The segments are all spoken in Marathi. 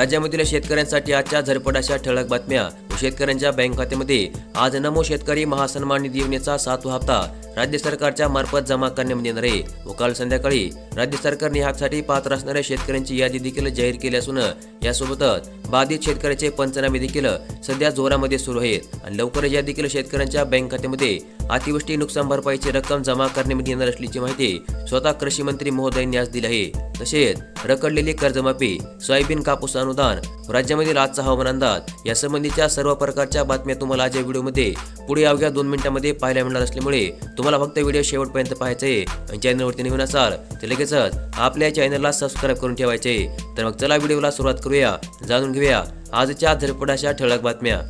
राज्यामधील शेतकऱ्यांसाठी आजच्या झटपट ठळक बातम्या व शेतकऱ्यांच्या बँक खात्यामध्ये आज नमो शेतकरी महासन्मान निधी योजनेचा 7वा हप्ता राज्य सरकारच्या मार्फत जमा करण्यात येणार आहे व काल संध्याकाळी राज्य सरकारने ह्यासाठी पात्र असणाऱ्या शेतकऱ्यांची यादी देखील जाहीर केली असून यासोबतच बाधित शेतकऱ्याचे पंचनामे देखील सध्या जोरामध्ये सुरू आहेत आणि लवकरच या देखील शेतकऱ्यांच्या बँक खात्यामध्ये अतिवृष्टी नुकसान भरपाईची रक्कम जमा करण्यात येणार असल्याची माहिती स्वतः कृषी मंत्री महोदयांनी आज दिली आहे। तसेच रखडलेली कर्जमाफी, सोयाबीन कापूस अनुदान, राज्यामधील आजचा हवामान अंदाज यासंबंधीच्या सर्व प्रकारच्या बातम्या तुम्हाला आज या व्हिडिओमध्ये पुढे अवघ्या 2 मिनिटांमध्ये पाहायला मिळणार असल्यामुळे तुम्हाला फक्त व्हिडिओ शेवटपर्यंत पाहायचा आहे आणि चॅनलवरती नवीन असाल तर लगेचच आपल्या चॅनलला सबस्क्राईब करून ठेवायचे। तर मग चला व्हिडिओला सुरुवात करूया, जाणून घेऊया आजच्या झटपट ठळक बातम्या।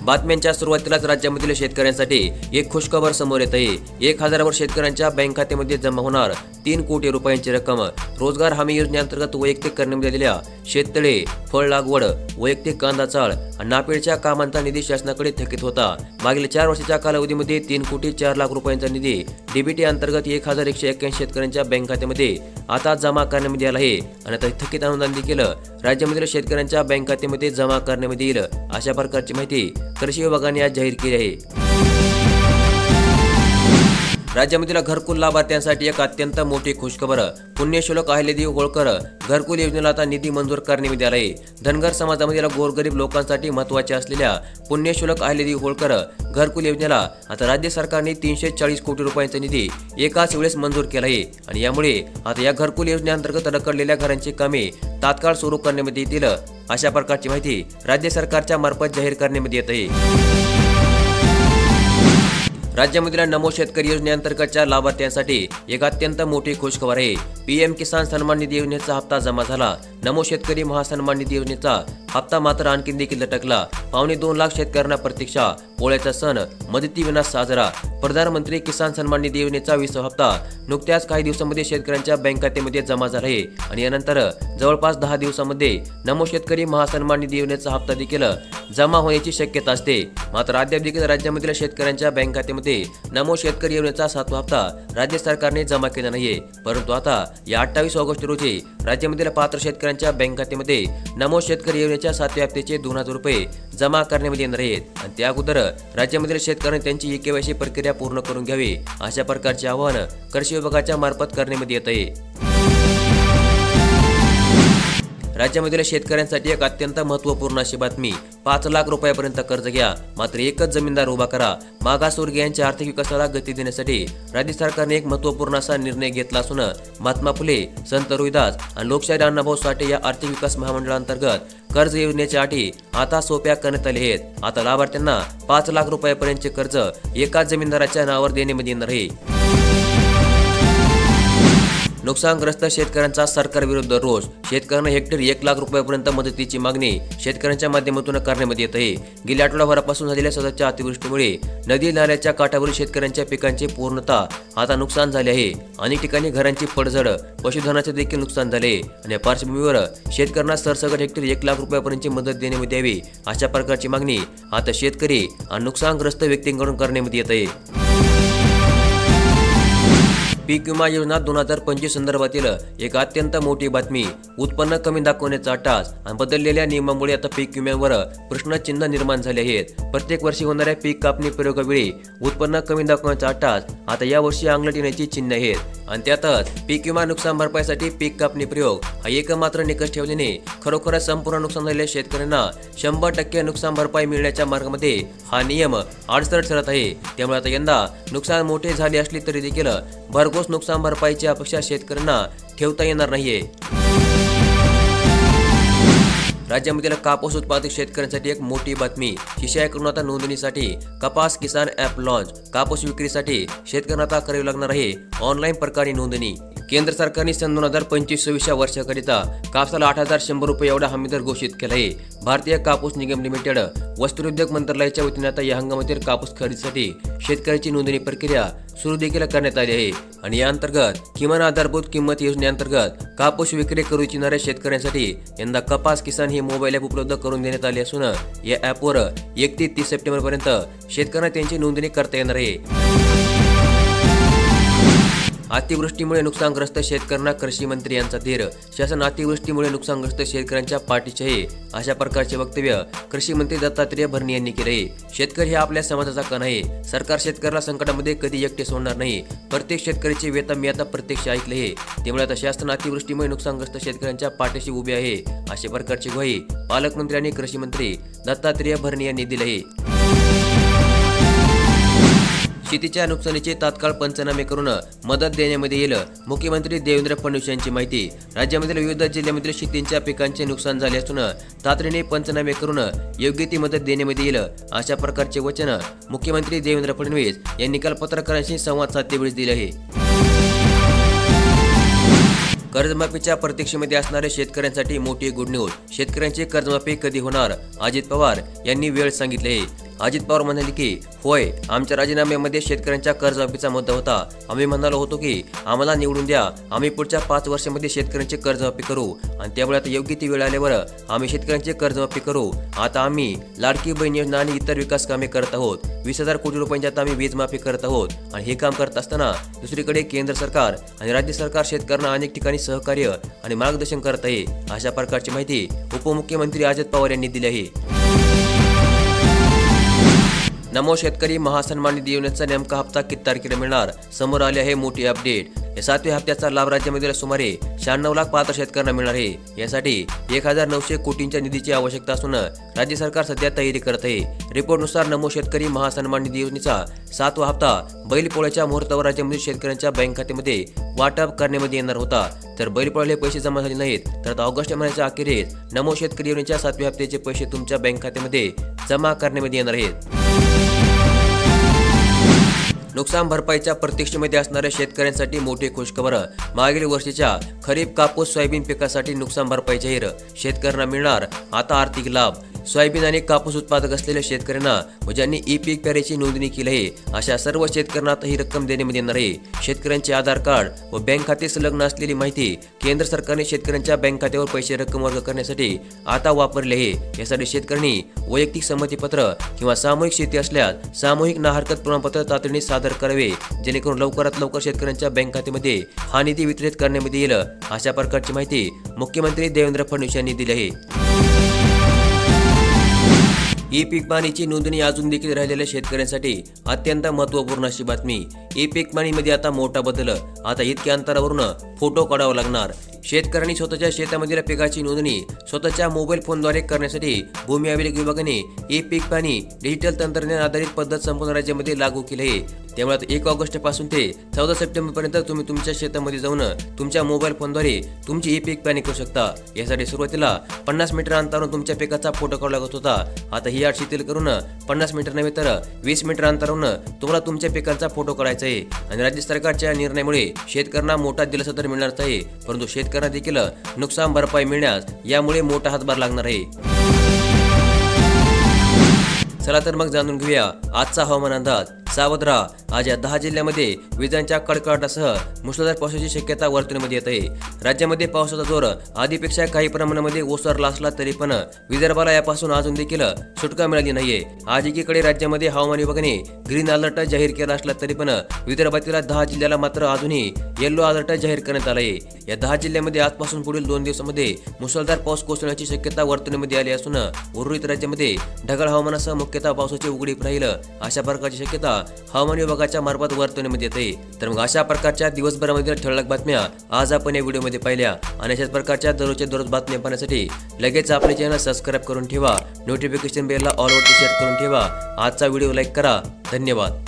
बातम्यांच्या सुरुवातीलाच राज्यामधील शेतकऱ्यांसाठी एक खुशखबर समोर येत आहे। 1000 शेतकऱ्यांच्या बँक खात्यामध्ये जमा होणार 3 कोटी रुपयांची रक्कम। रोजगार हमी योजनेअंतर्गत वैयक्तिक करण्यात आलेल्या शेततळे, फळ लागवड, वैयक्तिक कांदा चाळ आणि नापेडच्या कामांचा निधी शासनाकडे थकीत होता। मागील 4 वर्षाच्या कालावधीमध्ये 3 कोटी 4 लाख रुपयांचा निधी डीबीटी अंतर्गत 1181 शेतकऱ्यांच्या बँक खात्यामध्ये आता जमा करण्यात आला आहे आणि आता थकीत अनुदान देखील राज्यामधील शेतकऱ्यांच्या बँक खात्यामध्ये जमा करण्यात येईल अशा प्रकारची माहिती कृषी विभागाने आज जाहीर केली आहे। राज्यामधील घरकुल लाभार्थ्यांसाठी एक अत्यंत मोठी खुशखबर। पुण्यश्लोक अहिल्यादेवी होळकर घरकुल योजनेला आता निधी मंजूर करण्यात आला आहे। धनगर समाजामधील गोरगरीब लोकांसाठी महत्त्वाचे असलेल्या पुण्यश्लोक अहिल्यादेवी होळकर घरकुल योजनेला आता राज्य सरकारने 340 कोटी रुपयांचा निधी एकाच वेळेस मंजूर केला आहे आणि यामुळे आता या घरकुल योजनेअंतर्गत रखडलेल्या घरांची कामे तात्काळ सुरू करण्यात येतील अशा प्रकारची माहिती राज्य सरकारच्या मार्फत जाहीर करण्यात येत आहे। राज्यामधील नमो शेतकरी योजनेअंतर्गतच्या लाभार्थ्यांसाठी एक अत्यंत मोठी खुशखबर आहे। पीएम किसान सन्मान निधी योजनेचा हप्ता जमा झाला। नमो शेतकरी महासन्मान निधी योजनेचा हप्ता मात्र आणखी देखील लटकला। 2.25 लाख शेतकऱ्यांना प्रतीक्षा, पोळ्याचा सण मदतीविना साजरा। प्रधानमंत्री किसान सन्मान निधी योजनेचा 20वा हप्ता नुकत्याच काही दिवसांमध्ये शेतकऱ्यांच्या बँक खात्यामध्ये जमा झाला आहे आणि यानंतर जवळपास 10 दिवसांमध्ये नमो शेतकरी महासन्मान निधी योजनेचा हप्ता देखील जमा होण्याची शक्यता असते। मात्र अद्याप देखील राज्यामधील शेतकऱ्यांच्या बँक खात्यामध्ये नमो शेतकरी योजनेचा 7वा हप्ता राज्य सरकारने जमा केला नाहीये, परंतु आता या 28 ऑगस्ट रोजी राज्यामधील पात्र शेतकऱ्यांच्या बँक खात्यामध्ये नमो शेतकरी योजनेच्या 7व्या हप्त्याचे 2000 रुपये जमा करण्यात येणार आहेत आणि त्या अगोदर राज्यामधील शेतकऱ्यांनी त्यांची केवायसी प्रक्रिया पूर्ण करून घ्यावी अशा प्रकारचे आवाहन कृषी विभागाच्या मार्फत करण्यात येत आहे। राज्यामधील शेतकऱ्यांसाठी एक अत्यंत महत्त्वपूर्ण अशी बातमी। 5 लाख रुपयापर्यंत कर्ज घ्या, मात्र एकच जमीनदार उभा करा। मागासवर्गीयांच्या आर्थिक विकासाला गती देण्यासाठी राज्य सरकारने एक महत्त्वपूर्ण असा निर्णय घेतला असून महात्मा फुले, संत रोहिदास आणि लोकशाहीर अण्णाभाऊ साठे या आर्थिक विकास महामंडळांतर्गत कर्ज योजनेच्या अटी आता सोप्या करण्यात आल्या आहेत। आता लाभार्थ्यांना 5 लाख रुपयापर्यंतचे कर्ज एकाच जमीनदाराच्या नावावर देण्यात येणार आहे। नुकसानग्रस्त शेतकऱ्यांचा सरकार विरुद्ध रोष। शेतकऱ्यांना हेक्टरी 1 लाख रुपयापर्यंत मदतीची मागणी शेतकऱ्यांच्या माध्यमातून करण्यात येत आहे। गेल्या आठवडाभरापासून झालेल्या सततच्या अतिवृष्टीमुळे नदी नाल्याच्या काठावरील शेतकऱ्यांच्या पिकांचे पूर्णतः आता नुकसान झाले आहे। अनेक ठिकाणी घरांची पडझड, पशुधनाचे देखील नुकसान झाले आणि या पार्श्वभूमीवर शेतकऱ्यांना सरसकट हेक्टरी 1 लाख रुपयापर्यंतची मदत देण्यात यावी अशा प्रकारची मागणी आता शेतकरी आणि नुकसानग्रस्त व्यक्तींकडून करण्यात येत आहे। पीक विमा योजना 2025 संदर्भातील एक अत्यंत मोठी बातमी। उत्पन्न कमी दाखवण्याचा टास आणि बदललेल्या नियमामुळे आता पीक विम्यावर प्रश्नचिन्ह निर्माण झाले आहेत। प्रत्येक वर्षी होणाऱ्या पीक कापणी प्रयोगावेळी उत्पन्न कमी दाखवण्याचा टास आता यावर्षी अंगलट येण्याची चिन्ह आहेत आणि त्यातच पीक विमा नुकसान भरपाईसाठी पीक कापणी प्रयोग हा एकमात्र निकष ठेवल्याने खरोखरच संपूर्ण नुकसान झालेल्या शेतकऱ्यांना 100% नुकसान भरपाई मिळण्याच्या मार्गामध्ये हा नियम अडसर ठरत आहे। त्यामुळे आता यंदा नुकसान मोठे झाले असले तरी देखील भरघोस नुकसान भरपाईची अपेक्षा शेतकऱ्यांना ठेवता येणार नाहीये। राज्यामधील कापूस उत्पादक शेतकऱ्यांसाठी एक मोठी बातमी। शिशाईकडून आता नोंदणीसाठी कपास किसान ॲप लॉन्च। कापूस विक्रीसाठी शेतकऱ्यांना आता करावी लागणार आहे ऑनलाईन प्रकारे नोंदणी। केंद्र सरकारने सन 2025-26 वर्षाकरिता कापसाला 8100 रुपये एवढा हमीदर घोषित केला आहे। भारतीय कापूस निगम लिमिटेड वस्त्रोद्योग मंत्रालयाच्या वतीने आता या हंगामातील कापूस खरेदीसाठी शेतकऱ्याची नोंदणी प्रक्रिया सुरू देखील करण्यात आली आहे आणि या अंतर्गत किमान आधारभूत किंमत योजनेअंतर्गत कापूस विक्री करू इच्छिणाऱ्या शेतकऱ्यांसाठी यंदा कपास किसान हे मोबाईल ॲप उपलब्ध करून देण्यात आले असून या ॲपवर 1 ते 30 सप्टेंबरपर्यंत शेतकऱ्यांना त्यांची नोंदणी करता येणार आहे। अतिवृष्टीमुळे नुकसानग्रस्त शेतकऱ्यांना कृषी मंत्री यांचा धीर. शासन अतिवृष्टीमुळे नुकसानग्रस्त शेतकऱ्यांच्या पाठीशी आहे, अशा प्रकारचे वक्तव्य कृषी मंत्री दत्तात्रय भरणे यांनी केले आहे. शेतकरी हे आपल्या समाजाचा कण आहे. सरकार शेतकऱ्याला संकटामध्ये कधी एकटे सोडणार नाही. प्रत्येक शेतकऱ्याचे वेतन मी आता प्रत्यक्ष ऐकले आहे. त्यामुळे आता शासन अतिवृष्टीमुळे नुकसानग्रस्त शेतकऱ्यांच्या पाठीशी उभे आहे, अशा प्रकारची ग्वाही पालकमंत्री आणि कृषी मंत्री दत्तात्रय भरणे यांनी दिली आहे. शेतीच्या नुकसानीचे तात्काळ पंचनामे करून मदत देण्यामध्ये येईल. मुख्यमंत्री देवेंद्र फडणवीस यांची माहिती. राज्यामधील विविध जिल्ह्यांमधील शेतीच्या पिकांचे नुकसान झाले असून तातडीने पंचनामे करून योग्य ती मदत देण्यामध्ये येईल, अशा प्रकारचे वचन मुख्यमंत्री देवेंद्र फडणवीस यांनी काल पत्रकारांशी संवाद साधतेवेळी दिले आहे. कर्जमाफीच्या प्रतीक्षेमध्ये असणाऱ्या शेतकऱ्यांसाठी मोठी गुड न्यूज. शेतकऱ्यांची कर्जमाफी कधी होणार? अजित पवार यांनी वेळ सांगितले आहे. अजित पवार म्हणाले की होय, आमच्या राजीनाम्यामध्ये शेतकऱ्यांच्या कर्जमाफीचा मुद्दा होता. आम्ही म्हणालो होतो की आम्हाला निवडून द्या, आम्ही पुढच्या 5 वर्षांमध्ये शेतकऱ्यांची कर्जमाफी करू आणि त्यामुळे आता योग्य ती वेळ आल्यावर आम्ही शेतकऱ्यांची कर्जमाफी करू. आता आम्ही लाडकी बहीण योजना आणि इतर विकास कामे करत आहोत. 20,000 कोटी रुपयांची आता आम्ही वीज माफी करत आहोत आणि हे काम करत असताना दुसरीकडे केंद्र सरकार आणि राज्य सरकार शेतकऱ्यांना अनेक ठिकाणी सहकार्य आणि मार्गदर्शन करत आहे, अशा प्रकारची माहिती उपमुख्यमंत्री अजित पवार यांनी दिली आहे. नमो शेतकरी महासन्मान निधी योजनेचा नेमका हप्ता किती तारखेला मिळणार? समोर आले आहे मोठी अपडेट. या 7व्या हप्त्याचा लाभ राज्यामधील सुमारे 96 लाख पात्र शेतकऱ्यांना मिळणार आहे. यासाठी 1900 कोटींच्या निधीची आवश्यकता असून राज्य सरकार सध्या तयारी करत आहे. रिपोर्टनुसार नमो शेतकरी महासन्मान निधी योजनेचा 7वा हप्ता बैलपोळ्याच्या मुहूर्तावर राज्यामधील शेतकऱ्यांच्या बँक खात्यामध्ये वाटप करण्यामध्ये येणार होता. तर बैलपोळ्याला पैसे जमा झाले नाहीत तर आता ऑगस्ट महिन्याच्या अखेरीस नमो शेतकरी योजनेच्या 7व्या हप्त्याचे पैसे तुमच्या बँक खात्यामध्ये जमा करण्यामध्ये येणार आहेत. नुकसान भरपाईच्या प्रतीक्षेमध्ये असणाऱ्या शेतकऱ्यांसाठी मोठी खुशखबर. मागील वर्षीच्या खरीप कापूस सोयाबीन पिकासाठी नुकसान भरपाई जाहीर. शेतकऱ्यांना मिळणार आता आर्थिक लाभ. सोयाबीन आणि कापूस उत्पादक असलेल्या शेतकऱ्यांना व ज्यांनी ई पीक पेरणीची नोंदणी केली आहे अशा सर्व शेतकऱ्यांना आता ही रक्कम देण्यामध्ये येणार आहे. शेतकऱ्यांचे आधार कार्ड व बँक खाते संलग्न असलेली माहिती केंद्र सरकारने शेतकऱ्यांच्या बँक खात्यावर पैसे रक्कम वर्ग करण्यासाठी आता वापरले आहे. यासाठी शेतकऱ्यांनी वैयक्तिक संमतीपत्र किंवा सामूहिक शेती असल्यास सामूहिक ना हरकत प्रमाणपत्र तातडीने सादर करावे, जेणेकरून लवकरात लवकर शेतकऱ्यांच्या बँक खात्यामध्ये हा निधी वितरित करण्यामध्ये येईल, अशा प्रकारची माहिती मुख्यमंत्री देवेंद्र फडणवीस यांनी दिली आहे. ई पीक पाणीची नोंदणी अजून देखील राहिलेल्या शेतकऱ्यांसाठी अत्यंत महत्त्वपूर्ण अशी बातमी. ई पीक पाणीमध्ये आता मोठा बदल. आता इतक्या अंतरावरून फोटो काढावा लागणार. शेतकऱ्यांनी स्वतःच्या शेतामधील पिकाची नोंदणी स्वतःच्या मोबाईल फोनद्वारे करण्यासाठी भूमी अभिलेख विभागाने ई पीक पाणी डिजिटल तंत्रज्ञान आधारित पद्धत संपूर्ण राज्यामध्ये लागू केली आहे. त्यामुळे 1 ऑगस्ट पासून ते 14 सप्टेंबर पर्यंत तुम्ही तुमच्या शेतामध्ये जाऊन तुमच्या मोबाईल फोनद्वारे तुमची ई पीक पाणी करू शकता. यासाठी सुरुवातीला 50 मीटर अंतरावरून तुमच्या पिकाचा फोटो काढला लागत होता. आता ही अट शिथिल करून 50 मीटर नव्हे तर 20 मीटर अंतरावरून तुम्हाला तुमच्या पिकांचा फोटो काढायचा आहे. आणि राज्य सरकारच्या निर्णयामुळे शेतकऱ्यांना मोठा दिलासा तर मिळणारच आहे, परंतु शेतकऱ्यांना देखील नुकसान भरपाई मिळण्यास यामुळे मोठा हातभार लागणार आहे. चला तर मग जाणून घेऊया आजचा हवामान अंदाज. सावध राहा. आज या 10 जिल्ह्यांमध्ये विजांच्या कडकडाटासह मुसळधार पावसाची शक्यता वर्तवण्यामध्ये येत आहे. राज्यामध्ये पावसाचा जोर आधीपेक्षा काही प्रमाणामध्ये ओसरला असला तरी पण विदर्भाला यापासून अजून देखील सुटका मिळाली नाहीये. आज एकीकडे राज्यामध्ये हवामान विभागाने ग्रीन अलर्ट जाहीर केला असला तरी पण विदर्भातील 10 जिल्ह्याला मात्र अजूनही येलो अलर्ट जाहीर करण्यात आला आहे. या 10 जिल्ह्यांमध्ये आजपासून पुढील 2 दिवसांमध्ये मुसळधार पाऊस कोसळण्याची शक्यता वर्तवण्यामध्ये आली असून उर्वरित राज्यामध्ये ढगाळ हवामानासह मुख्यतः पावसाची उघडीप राहील, अशा प्रकारची शक्यता हवामान विभागाच्या मार्फत वर्तवण्यामध्ये येते. तर मग अशा प्रकारच्या दिवसभरामधील ठळक बातम्या आज आपण या व्हिडिओमध्ये पाहिल्या आणि अशाच प्रकारच्या दररोज बातम्या पाहण्यासाठी लगेच आपले चॅनल सबस्क्राईब करून ठेवा. नोटिफिकेशन बेलला ऑल वरती सेट करून ठेवा. आजचा व्हिडिओ लाईक करा. धन्यवाद.